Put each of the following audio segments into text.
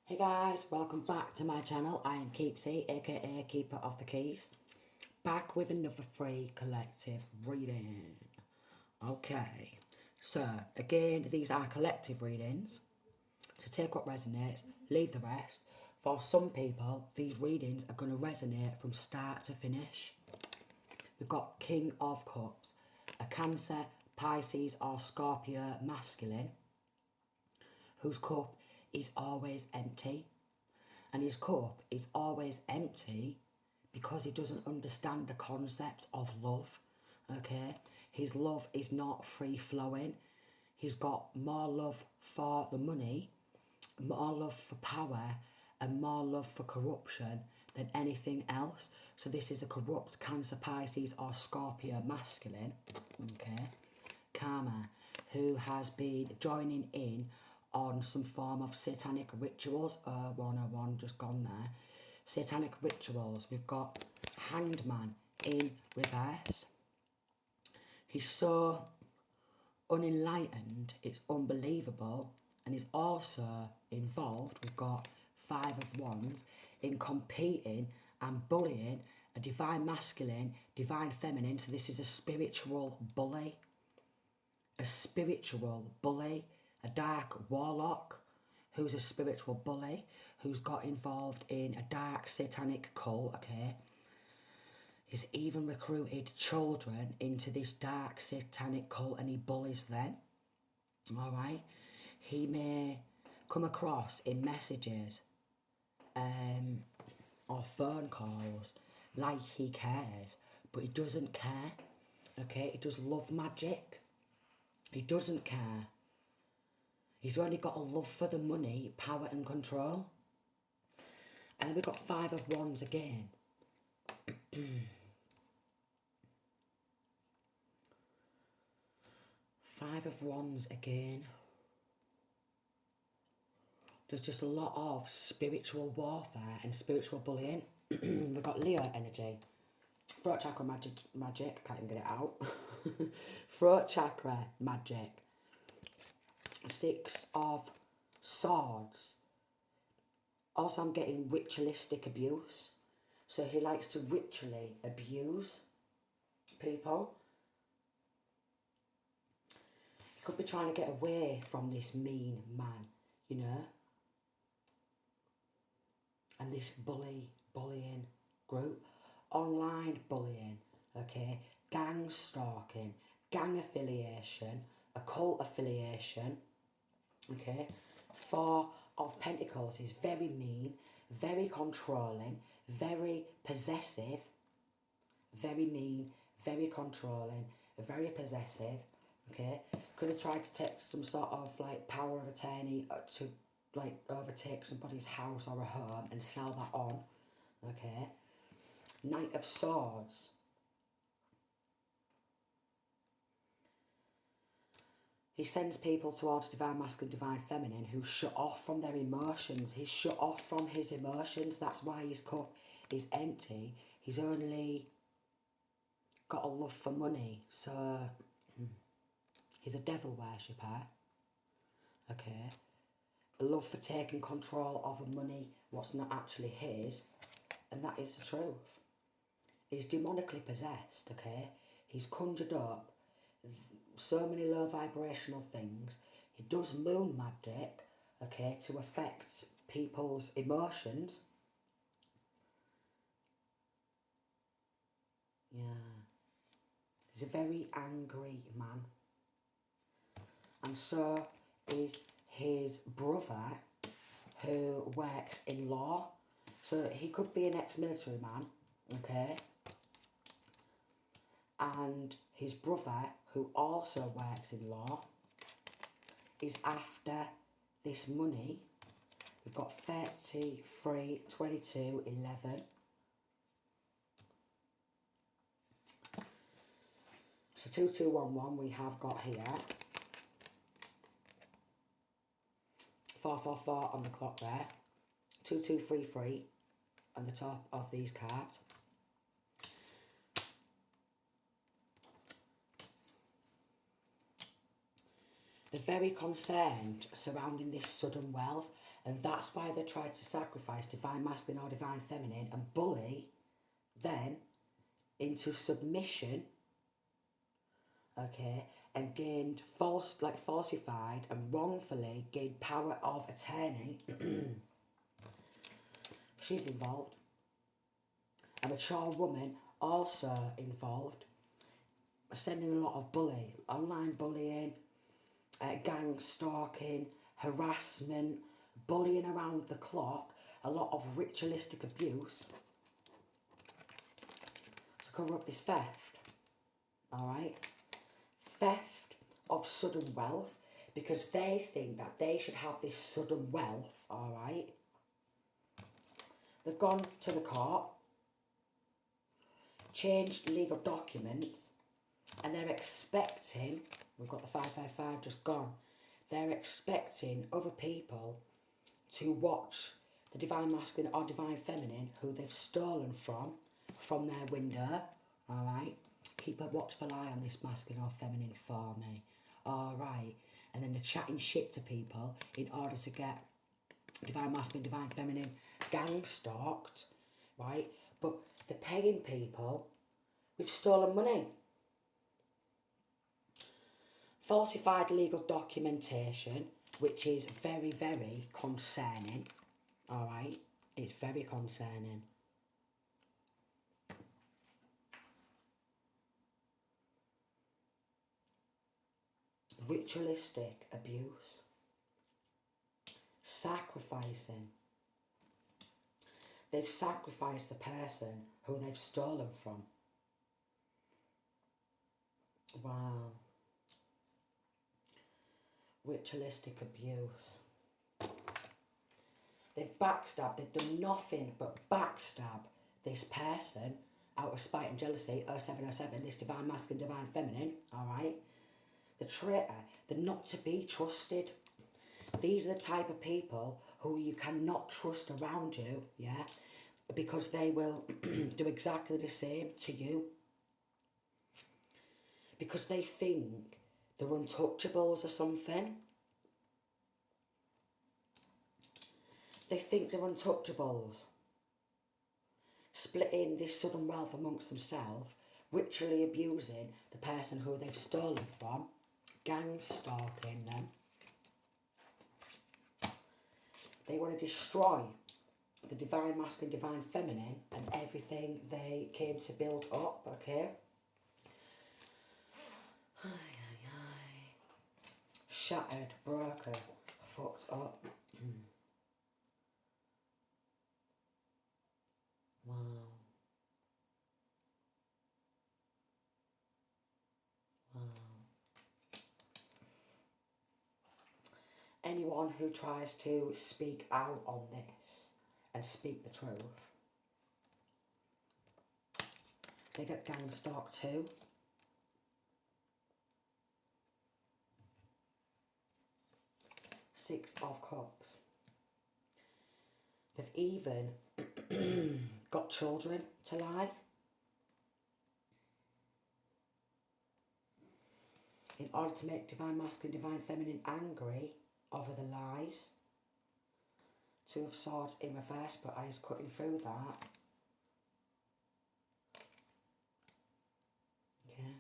Hey guys, welcome back to my channel. I am Keepsy, aka Keeper of the Keys, back with another free collective reading. Okay, so again, these are collective readings. To take what resonates, leave the rest. For some people, these readings are going to resonate from start to finish. We've got King of Cups, a Cancer, Pisces or Scorpio masculine, whose cup is always empty. And his cup is always empty because he doesn't understand the concept of love, okay? His love is not free-flowing. He's got more love for the money, more love for power, and more love for corruption than anything else. So this is a corrupt Cancer, Pisces or Scorpio masculine, okay? Karma, who has been joining in on some form of satanic rituals. 101 just gone there. Satanic rituals. We've got Hanged Man in reverse. He's so unenlightened, it's unbelievable. And he's also involved, we've got Five of Wands, in competing and bullying a divine masculine, divine feminine. So this is a spiritual bully. A spiritual bully. A dark warlock who's a spiritual bully, who's got involved in a dark satanic cult, okay? He's even recruited children into this dark satanic cult and he bullies them, alright? He may come across in messages or phone calls like he cares, but he doesn't care, okay? He does love magic. He doesn't care. He's only got a love for the money, power and control. And then we've got Five of Wands again. Five of Wands again. There's just a lot of spiritual warfare and spiritual bullying. We've got Leo energy. Throat chakra magic. Can't even get it out. Throat chakra magic. Six of Swords. Also, I'm getting ritualistic abuse. So he likes to ritually abuse people. He could be trying to get away from this mean man, you know. And this bullying group. Online bullying, okay. Gang stalking, gang affiliation, occult affiliation. Okay, Four of Pentacles is very mean, very controlling, very possessive, very mean, very controlling, very possessive. Okay, could have tried to take some sort of like power of attorney to like overtake somebody's house or a home and sell that on. Okay, Knight of Swords. He sends people towards divine masculine, divine feminine who shut off from their emotions. He's shut off from his emotions. That's why his cup is empty. He's only got a love for money. So he's a devil worshipper. Okay. A love for taking control of money, what's not actually his. And that is the truth. He's demonically possessed, okay? He's conjured up so many low vibrational things. He does moon magic, okay, to affect people's emotions. Yeah. He's a very angry man. And so is his brother, who works in law. So he could be an ex-military man, okay? And his brother, who also works in law, is after this money. We've got 33, 22, 11. So 2211 we have got here. 444 on the clock there. 2233 on the top of these cards. They're very concerned surrounding this sudden wealth, And that's why they tried to sacrifice divine masculine or divine feminine and bully then into submission, okay, and gained falsified and wrongfully gained power of attorney. She's involved. A mature woman also involved, sending a lot of bullying, online bullying, gang stalking, harassment, bullying around the clock, a lot of ritualistic abuse to cover up this theft, alright? Theft of sudden wealth, because they think that they should have this sudden wealth, alright? They've gone to the court, changed legal documents, and they're expecting, we've got the 555 just gone, they're expecting other people to watch the divine masculine or divine feminine who they've stolen from their window, alright? Keep a watchful eye on this masculine or feminine for me, alright? And then they're chatting shit to people in order to get divine masculine, divine feminine gang stalked, right? But they're paying people with stolen money. Falsified legal documentation, which is very, very concerning, alright? It's very concerning. Ritualistic abuse. Sacrificing. They've sacrificed the person who they've stolen from. Wow. Ritualistic abuse. They've backstabbed, they've done nothing but backstab this person out of spite and jealousy, 0707, this divine masculine, divine feminine, alright? The traitor, they're not to be trusted. These are the type of people who you cannot trust around you, yeah? Because they will do exactly the same to you. Because they think they're untouchables or something. They think they're untouchables. Splitting this sudden wealth amongst themselves, ritually abusing the person who they've stolen from, gang stalking them. They want to destroy the divine masculine, divine feminine and everything they came to build up, okay? Shattered, broken, fucked up. Wow. Wow. Anyone who tries to speak out on this and speak the truth, they get gang stalked too. Six of Cups. They've even got children to lie. In order to make divine masculine, divine feminine angry over the lies. Two of Swords in reverse, but I was cutting through that. Okay.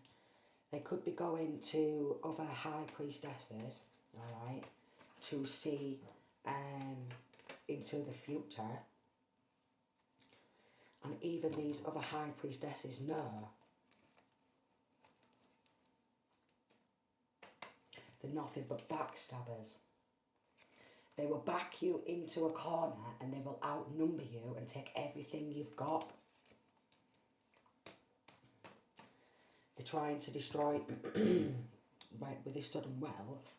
They could be going to other high priestesses, alright, to see into the future. And even these other high priestesses know they're nothing but backstabbers. They will back you into a corner and they will outnumber you and take everything you've got. They're trying to destroy, right, with this sudden wealth,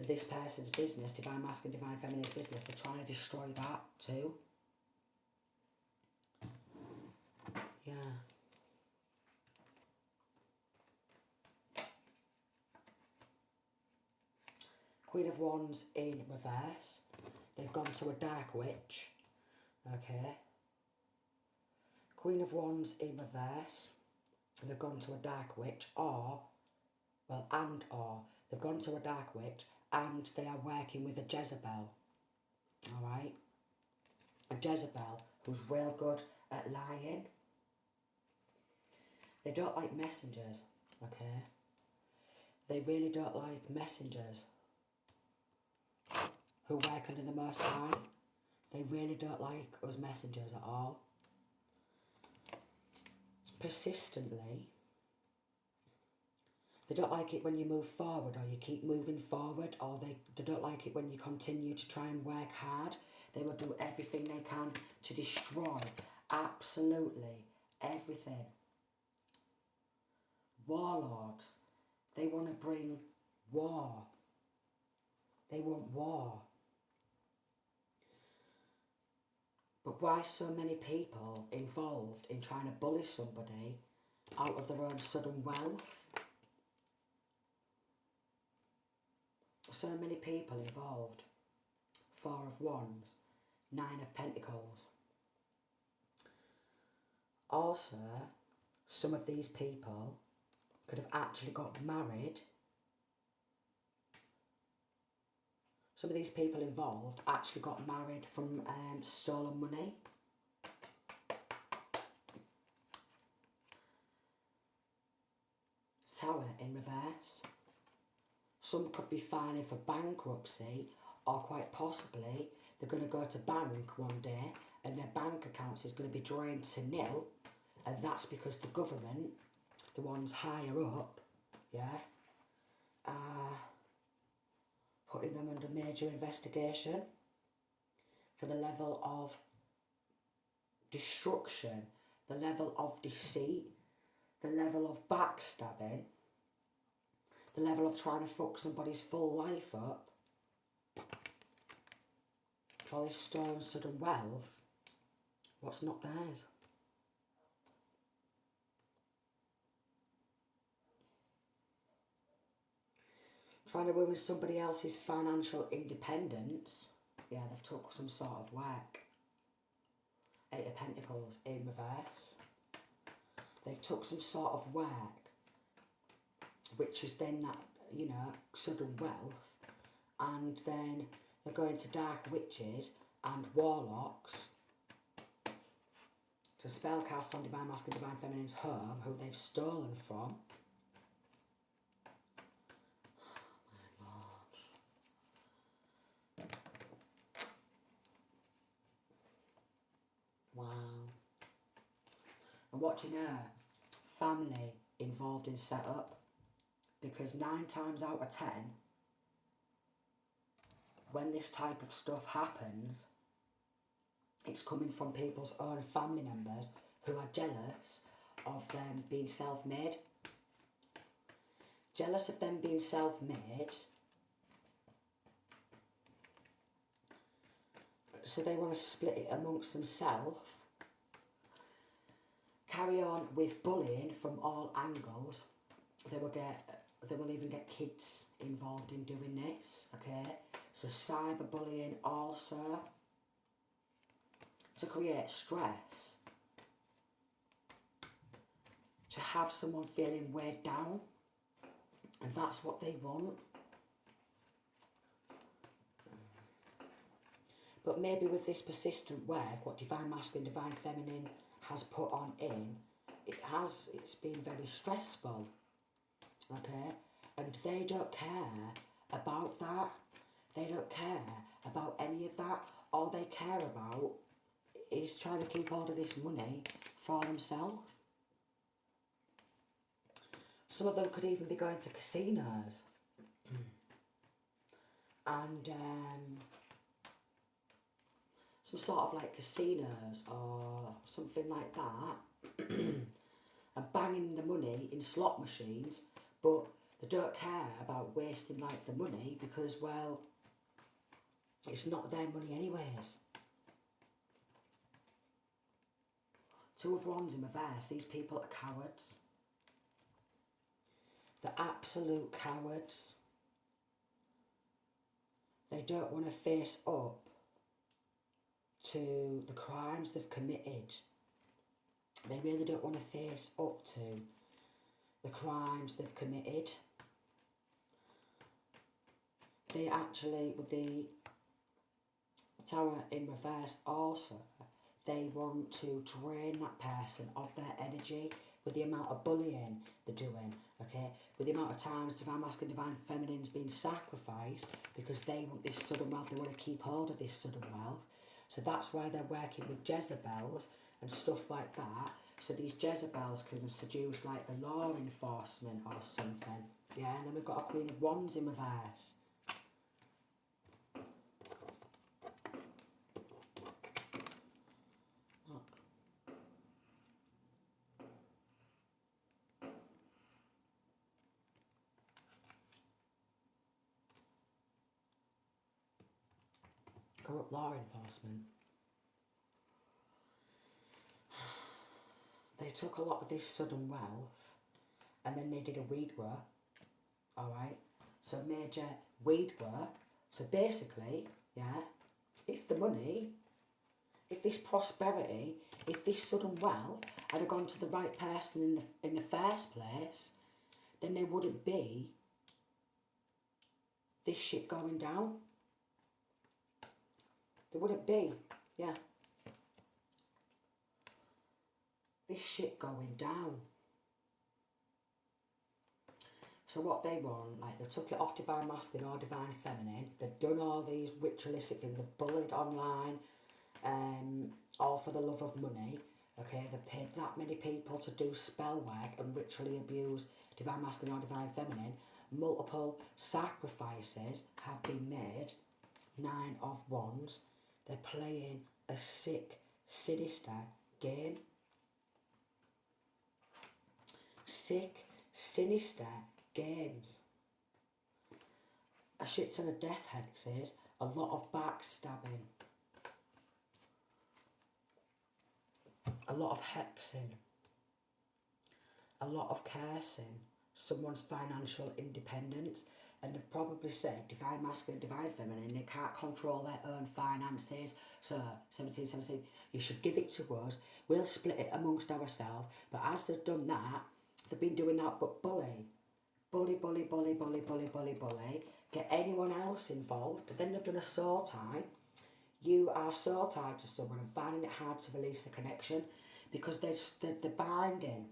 this person's business, divine masculine, divine feminine's business, they're trying to destroy that too. Yeah. Queen of Wands in reverse. They've gone to a dark witch. Okay. Queen of Wands in reverse. They've gone to a dark witch, or, they've gone to a dark witch and they are working with a Jezebel. alright? A Jezebel who's real good at lying. They don't like messengers, okay? They really don't like messengers who work under the Most High. They really don't like us messengers at all. Persistently. They don't like it when you move forward or you keep moving forward, or they don't like it when you continue to try and work hard. They will do everything they can to destroy absolutely everything. Warlords. They want to bring war. They want war. But why so many people involved in trying to bully somebody out of their own sudden wealth? So many people involved. 4 of Wands, 9 of Pentacles. Also, some of these people could have actually got married. Some of these people involved actually got married from stolen money. Tower in reverse. Some could be filing for bankruptcy, or quite possibly they're going to go to bank one day and their bank accounts is going to be drained to nil, and that's because the government, the ones higher up, yeah, are putting them under major investigation for the level of destruction, the level of deceit, the level of backstabbing, the level of trying to fuck somebody's full life up for this stolen sudden wealth, what's not theirs. Trying to ruin somebody else's financial independence. Yeah, they've took some sort of work. 8 of Pentacles in reverse. They've took some sort of work, which is then that, you know, sudden wealth, and then they're going to dark witches and warlocks to spellcast on Divine Masculine, Divine Feminine's home, who they've stolen from. Wow. And watching her family involved in setup, because 9 times out of 10, when this type of stuff happens, it's coming from people's own family members who are jealous of them being self-made. Jealous of them being self-made, so they want to split it amongst themselves, carry on with bullying from all angles. They will even get kids involved in doing this, okay? So cyberbullying also, to create stress, to have someone feeling weighed down, and that's what they want. But maybe with this persistent work, what Divine Masculine, Divine Feminine has put on in, it's been very stressful, okay? And they don't care about that. They don't care about any of that. All they care about is trying to keep hold of this money for themselves. Some of them could even be going to casinos and some sort of like casinos or something like that and banging the money in slot machines, but they don't care about wasting like the money because, well, it's not their money anyways. 2 of Wands in reverse. These people are cowards. They're absolute cowards. They don't want to face up to the crimes they've committed. They really don't want to face up to the crimes they've committed. They actually, with the Tower in reverse also, they want to drain that person of their energy with the amount of bullying they're doing, okay? With the amount of times Divine Masculine, Divine Feminine's been sacrificed because they want this sudden wealth, they want to keep hold of this sudden wealth. So that's why they're working with Jezebels and stuff like that. So these Jezebels can seduce like the law enforcement or something. Yeah, and then we've got a Queen of Wands in reverse. Corrupt law enforcement. They took a lot of this sudden wealth and then they did a weed grow, alright? So major weed grow. So basically, yeah, if the money, if this prosperity, if this sudden wealth had have gone to the right person in the first place, then there wouldn't be this shit going down. There wouldn't be, yeah. This shit going down. So what they want, like they took it off Divine Masculine or Divine Feminine, they've done all these ritualistic things, they've bullied online, all for the love of money, okay, they've paid that many people to do spell work and ritually abuse Divine Masculine or Divine Feminine. Multiple sacrifices have been made, 9 of Wands. They're playing a sick, sinister game. Sick, sinister games. A shit ton of death hexes, a lot of backstabbing. A lot of hexing. A lot of cursing. Someone's financial independence. And they've probably said, Divine Masculine, Divine Feminine, they can't control their own finances. So, 17, you should give it to us. We'll split it amongst ourselves. But as they've done that, they've been doing that but bully. Bully, bully, bully, bully, bully, bully, bully. Get anyone else involved. Then they've done a soul tie. You are soul tied to someone and finding it hard to release a connection because they're binding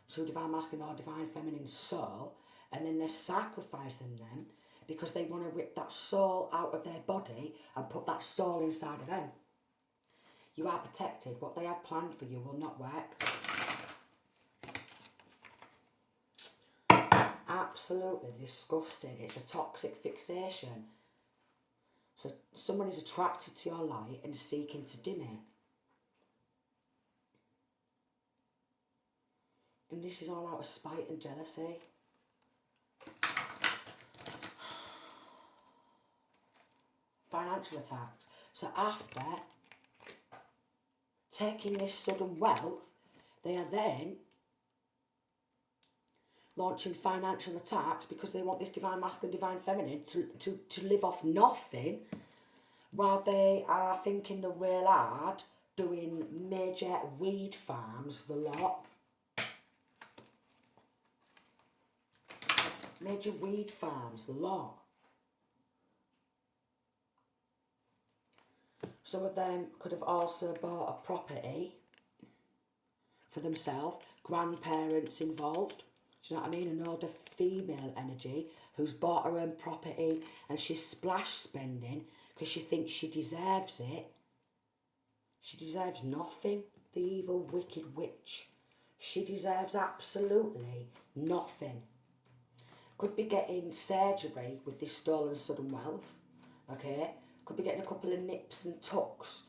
to Divine Masculine or Divine Feminine soul, and then they're sacrificing them because they want to rip that soul out of their body and put that soul inside of them. You are protected. What they have planned for you will not work. Absolutely disgusting. It's a toxic fixation. So someone is attracted to your light and is seeking to dim it. And this is all out of spite and jealousy. Financial attacks. So after taking this sudden wealth, they are then launching financial attacks because they want this Divine Masculine, Divine Feminine to live off nothing while they are thinking the real hard, doing major weed farms, the lot. Major weed farms, the lot. Some of them could have also bought a property for themselves, grandparents involved. Do you know what I mean? An older female energy who's bought her own property and she's splash spending because she thinks she deserves it. She deserves nothing, the evil, wicked witch. She deserves absolutely nothing. Could be getting surgery with this stolen sudden wealth, okay? Could be getting a couple of nips and tucks.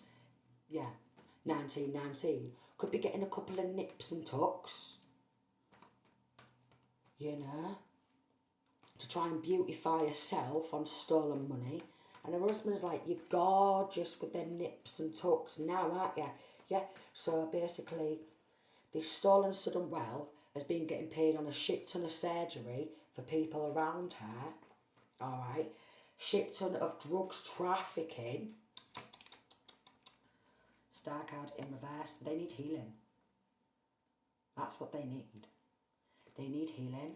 Yeah, 1919. Could be getting a couple of nips and tucks. You know? To try and beautify herself on stolen money. And her husband's like, you're gorgeous with them nips and tucks now, aren't you? Yeah, so basically, this stolen sudden wealth has been getting paid on a shit ton of surgery for people around her. Alright? Shit ton of drugs trafficking. Star card in reverse. They need healing. That's what they need. They need healing.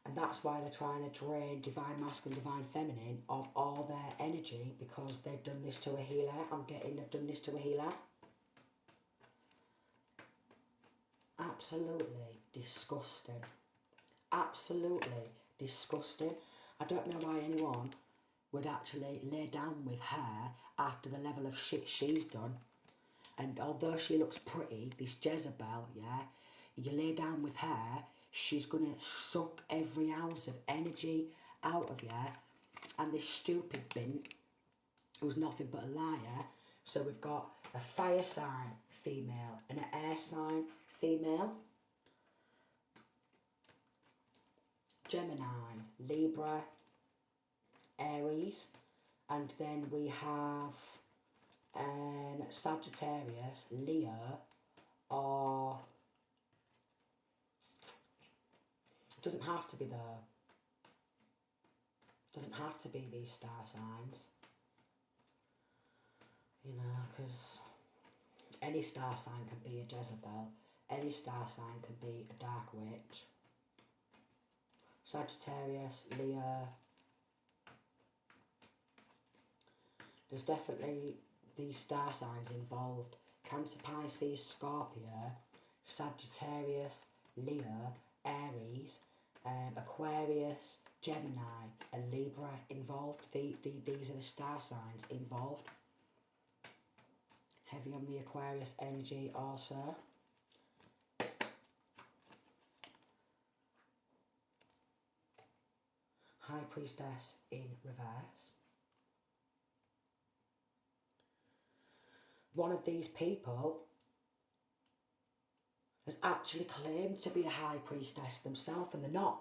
And that's why they're trying to drain divine masculine, divine feminine of all their energy, because they've done this to a healer. I'm getting they've done this to a healer. Absolutely disgusting. Absolutely disgusting. I don't know why anyone would actually lay down with her after the level of shit she's done. And although she looks pretty, this Jezebel, yeah, you lay down with her, she's going to suck every ounce of energy out of you. And this stupid bint, who's nothing but a liar. So we've got a fire sign female and an air sign female. Gemini, Libra, Aries. And then we have Sagittarius, Leo, or doesn't have to be though. Doesn't have to be these star signs. You know, because any star sign can be a Jezebel. Any star sign can be a dark witch. Sagittarius, Leo. There's definitely these star signs involved. Cancer, Pisces, Scorpio, Sagittarius, Leo, Aries, Aquarius, Gemini and Libra involved. These are the star signs involved. Heavy on the Aquarius energy also. High Priestess in reverse. One of these people has actually claimed to be a High Priestess themselves, and they're not.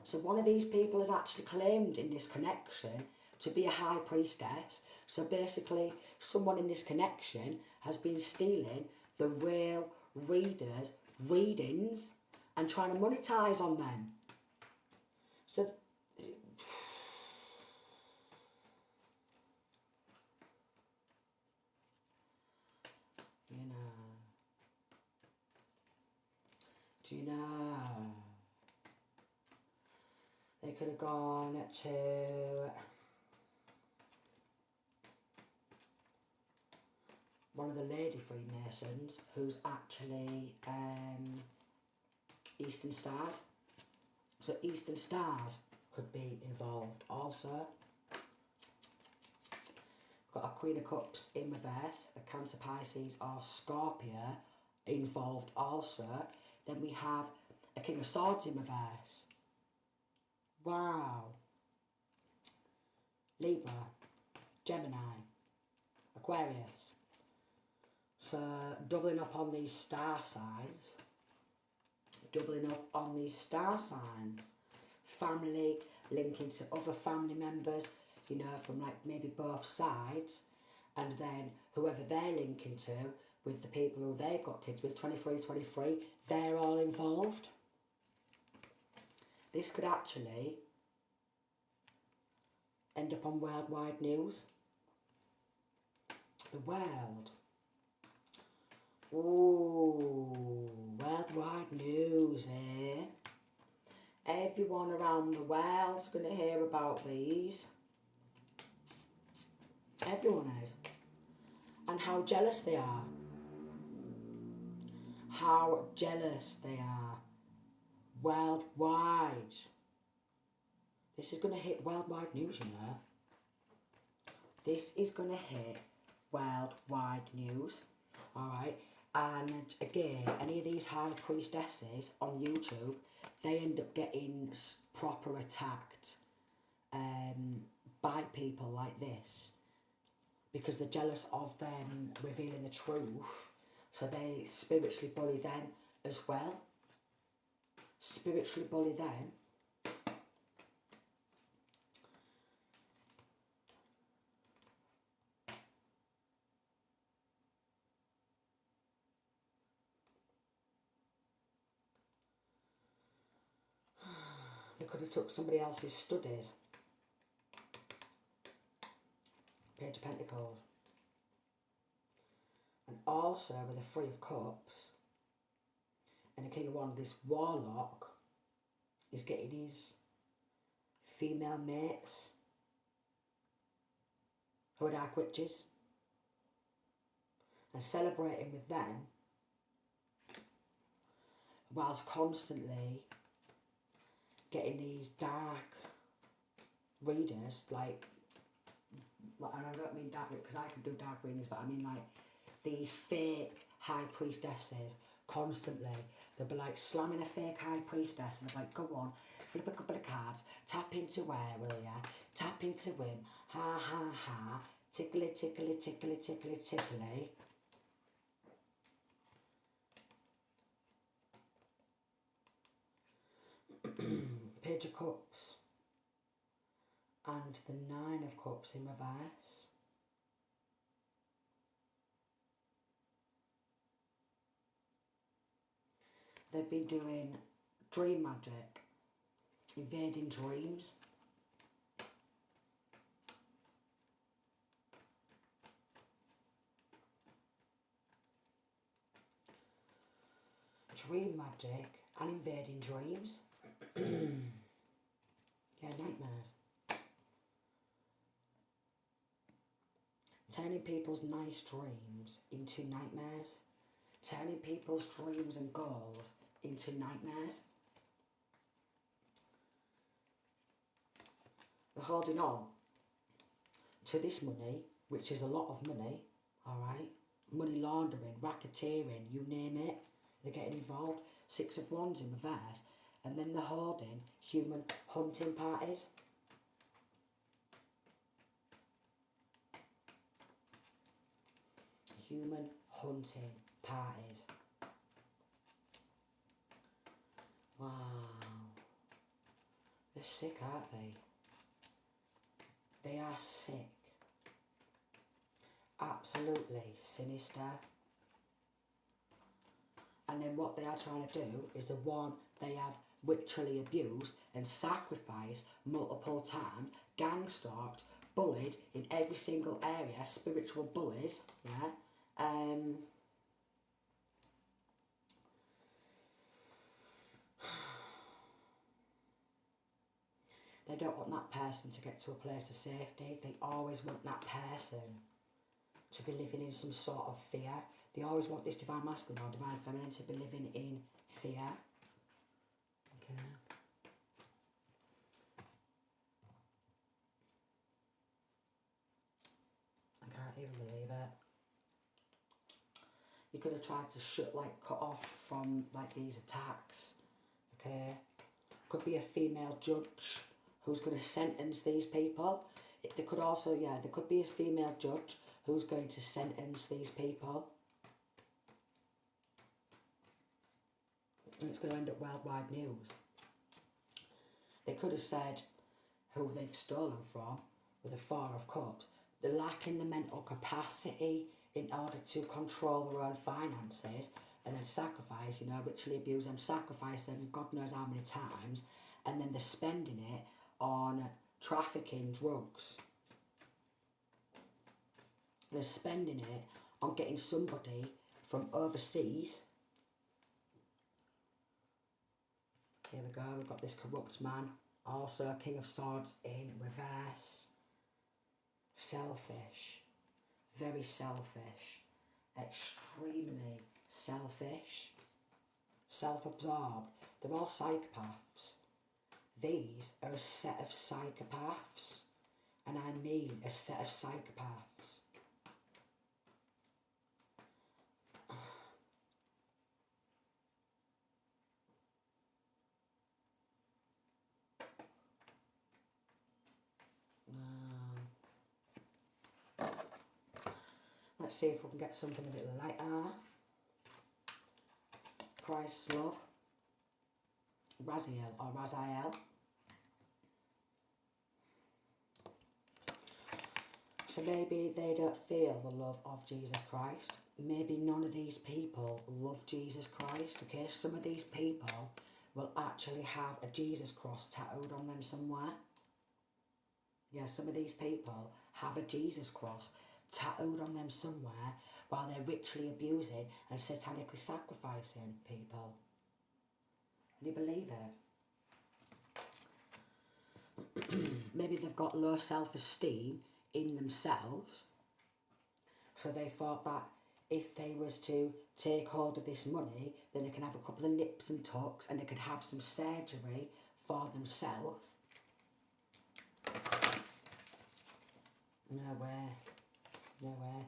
So one of these people has actually claimed in this connection to be a High Priestess. So basically, someone in this connection has been stealing the real readers' readings and trying to monetize on them. So you know, do you know, they could have gone to one of the lady Freemasons who's actually Eastern Stars. So Eastern Stars could be involved also. Got a Queen of Cups in reverse, a Cancer, Pisces or Scorpio involved also. Then we have a King of Swords in reverse. Wow. Libra, Gemini, Aquarius. So doubling up on these star signs. Doubling up on these star signs. Family linking to other family members, you know, from like maybe both sides, and then whoever they're linking to with the people who they've got kids with, 23, they're all involved. This could actually end up on worldwide news. The world. Ooh, worldwide news, eh? Everyone around the world's going to hear about these. Everyone is. And how jealous they are. How jealous they are. Worldwide. This is going to hit worldwide news, you know. This is going to hit worldwide news. Alright. And again, any of these high priestesses on YouTube, they end up getting proper attacked by people like this. Because they're jealous of them revealing the truth. So they spiritually bully them as well. Spiritually bully them. They could have took somebody else's studies. Page of Pentacles. And also with a Three of Cups and a King of Wands, this warlock is getting his female mates who are dark witches and celebrating with them whilst constantly getting these dark readers, like, and I don't mean dark because I can do dark readings, but I mean like these fake high priestesses constantly. They'll be like slamming a fake high priestess and they're like, go on, flip a couple of cards, tap into where, will ya? Tap into him, ha ha ha, tickly, tickly, tickly, tickly, tickly. Page of Cups and the Nine of Cups in reverse. They've been doing dream magic, invading dreams. Dream magic and invading dreams. Yeah, nightmares. Turning people's nice dreams into nightmares. Turning people's dreams and goals into nightmares. They're holding on to this money, which is a lot of money, alright? Money laundering, racketeering, you name it. They're getting involved. 6 of Wands in reverse. And then they're holding human hunting parties. Human hunting parties. Wow. They're sick, aren't they? They are sick. Absolutely sinister. And then what they are trying to do is the one they have literally abused and sacrificed multiple times, gang stalked, bullied in every single area, spiritual bullies, yeah. They don't want that person to get to a place of safety. They always want that person to be living in some sort of fear. They always want this divine masculine or divine feminine to be living in fear. Okay. I can't even believe it. You could have tried to cut off from like these attacks. Okay. Could be a female judge who's going to sentence these people. There could also, there could be a female judge who's going to sentence these people. And it's going to end up worldwide news. They could have said who they've stolen from with the 4 of Cups. They're lacking the mental capacity in order to control their own finances and then sacrifice, ritually abuse them, sacrifice them God knows how many times, and then they're spending it on trafficking drugs. They're spending it on getting somebody from overseas. Here we go, we've got this corrupt man. Also, King of Swords in reverse. Selfish. Very selfish. Extremely selfish. Self-absorbed. They're all psychopaths. These are a set of psychopaths. And I mean a set of psychopaths. Let's see if we can get something a bit lighter. Christ's love. Raziel or Raziel. So maybe they don't feel the love of Jesus Christ. Maybe none of these people love Jesus Christ. Okay, some of these people will actually have a Jesus cross tattooed on them somewhere. Yeah, some of these people have a Jesus cross tattooed on them somewhere while they're ritually abusing and satanically sacrificing people. Can you believe it? maybe they've got low self-esteem in themselves. So they thought that if they was to take hold of this money, then they can have a couple of nips and tucks and they could have some surgery for themselves. No way. No way.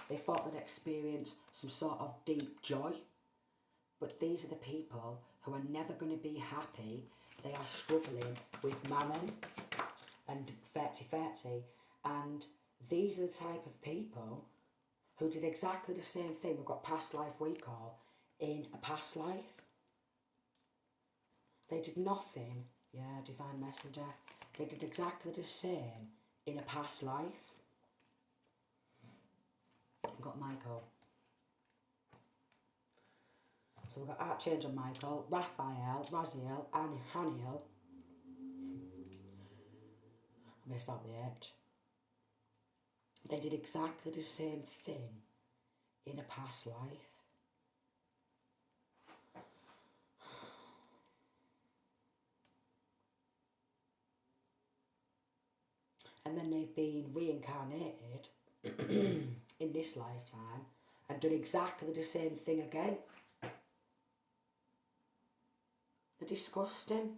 They thought they'd experience some sort of deep joy. But these are the people who are never going to be happy. They are struggling with mammon and 30-30. And these are the type of people who did exactly the same thing. We've got past life recall in a past life. They did nothing. Yeah, divine messenger. They did exactly the same in a past life. We've got Michael. So we've got Archangel Michael, Raphael, Raziel, and Haniel. I missed out the H. They did exactly the same thing in a past life. And then they've been reincarnated in this lifetime and done exactly the same thing again. They're disgusting.